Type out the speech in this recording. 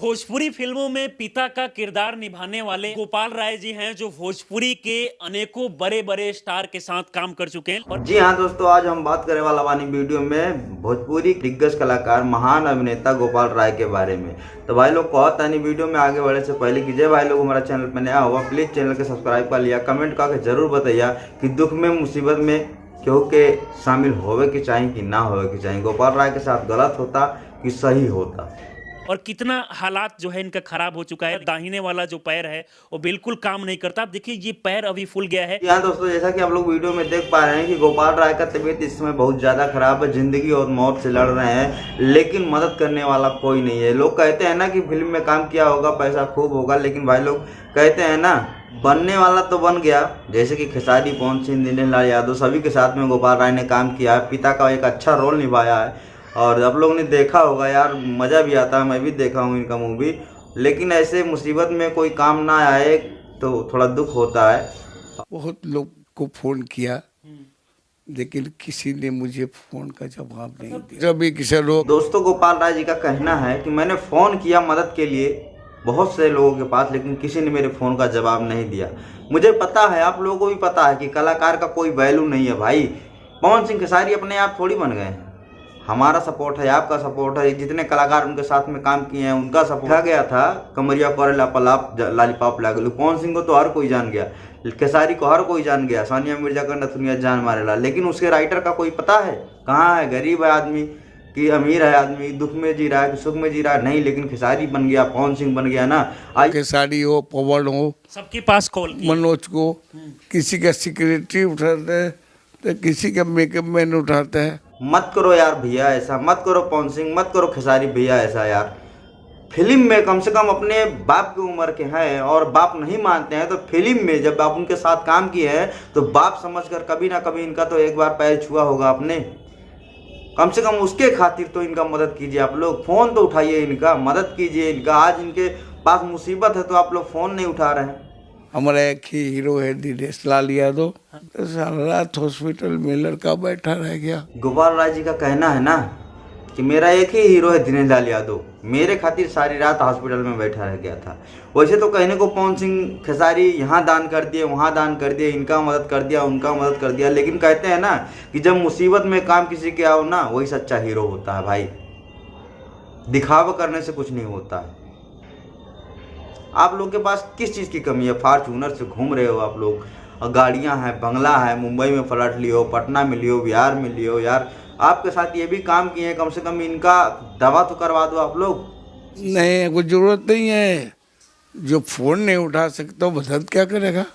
भोजपुरी फिल्मों में पिता का किरदार निभाने वाले गोपाल राय जी हैं, जो भोजपुरी के अनेकों बड़े बड़े स्टार के साथ काम कर चुके हैं। और जी हाँ दोस्तों, आज हम बात करने वाला वाली वीडियो में भोजपुरी दिग्गज कलाकार महान अभिनेता गोपाल राय के बारे में। तो भाई लोग कहता नहीं, वीडियो में आगे बढ़ने से पहले कीजिए भाई लोग हमारा चैनल पर नया हुआ प्लीज चैनल के सब्सक्राइब कर लिया, कमेंट करके जरूर बताइए कि दुख में मुसीबत में क्यों के शामिल होवे के चाहिए कि ना होवे के चाहिए। गोपाल राय के साथ गलत होता कि सही होता, और कितना हालात जो है इनका खराब हो चुका है। दाहिने वाला जो पैर है वो बिल्कुल काम नहीं करता। आप देखिए ये पैर अभी फूल गया है। यहाँ दोस्तों, जैसा कि आप लोग वीडियो में देख पा रहे हैं कि गोपाल राय का तबीयत इस समय बहुत ज्यादा खराब है, जिंदगी और मौत से लड़ रहे हैं, लेकिन मदद करने वाला कोई नहीं है। लोग कहते हैं ना कि फिल्म में काम किया होगा पैसा खूब होगा, लेकिन भाई लोग कहते हैं ना बनने वाला तो बन गया। जैसे कि खेसारी, पवन सिंह, दिनेश लाल यादव सभी के साथ में गोपाल राय ने काम किया है, पिता का एक अच्छा रोल निभाया है। और आप लोगों ने देखा होगा यार, मज़ा भी आता है, मैं भी देखा हूँ इनका मूवी। लेकिन ऐसे मुसीबत में कोई काम ना आए तो थोड़ा दुख होता है। बहुत लोग को फ़ोन किया, लेकिन किसी ने मुझे फ़ोन का जवाब नहीं दिया। जब भी किसी लोग दोस्तों, गोपाल राय जी का कहना है कि मैंने फ़ोन किया मदद के लिए बहुत से लोगों के पास, लेकिन किसी ने मेरे फ़ोन का जवाब नहीं दिया। मुझे पता है, आप लोगों को भी पता है कि कलाकार का कोई वैल्यू नहीं है भाई। पवन सिंह, खेसारी अपने आप थोड़ी बन गए हैं। हमारा सपोर्ट है, आपका सपोर्ट है, जितने कलाकार उनके साथ में काम किए हैं उनका सपोर्ट आ गया था। कमरिया करेला पलाप लालीपाप लागलू, पवन सिंह को तो हर कोई जान गया, खेसारी को हर कोई जान गया, सानिया मिर्जा का नथुनिया जान मारेला, लेकिन उसके राइटर का कोई पता है कहाँ है? गरीब है आदमी कि अमीर है आदमी, दुख में जी रहा है कि सुख में जी रहा है? नहीं, लेकिन खेसारी बन गया, पवन सिंह बन गया ना। आज खेसारी हो, पवन हो, सबके पास कॉल, मनोज को किसी का सेक्रेटरी उठाते हैं तो किसी का मेकअप मैन उठाता है। मत करो यार भैया ऐसा, मत करो पवन सिंह, मत करो खेसारी भैया ऐसा यार। फिल्म में कम से कम अपने बाप की उम्र के हैं और बाप नहीं मानते हैं, तो फिल्म में जब आप उनके साथ काम किए हैं तो बाप समझकर कभी ना कभी इनका तो एक बार पैर छुआ होगा आपने। कम से कम उसके खातिर तो इनका मदद कीजिए आप लोग, फ़ोन तो उठाइए इनका, मदद कीजिए इनका। आज इनके पास मुसीबत है तो आप लोग फ़ोन नहीं उठा रहे हैं। हमारा एक ही हीरो है दिनेश लाल यादव, तो सारा रात हॉस्पिटल में लड़का बैठा रह गया। गोपाल राय जी का कहना है ना कि मेरा एक ही हीरो है दिनेश लाल यादव, मेरे खातिर सारी रात हॉस्पिटल में बैठा रह गया था। वैसे तो कहने को पवन सिंह, खेसारी यहाँ दान कर दिए, वहाँ दान कर दिए, इनका मदद कर दिया, उनका मदद कर दिया, लेकिन कहते हैं ना कि जब मुसीबत में काम किसी के आओ ना, वही सच्चा हीरो होता है भाई। दिखावा करने से कुछ नहीं होता है। आप लोग के पास किस चीज़ की कमी है? फॉर्च्यूनर से घूम रहे हो आप लोग, और गाड़ियाँ हैं, बंगला है, मुंबई में फ्लैट लियो, पटना में लियो, बिहार में लियो। यार आपके साथ ये भी काम किए हैं, कम से कम इनका दवा तो करवा दो आप लोग। नहीं, कोई जरूरत नहीं है। जो फ़ोन नहीं उठा सकता मदद क्या करेगा?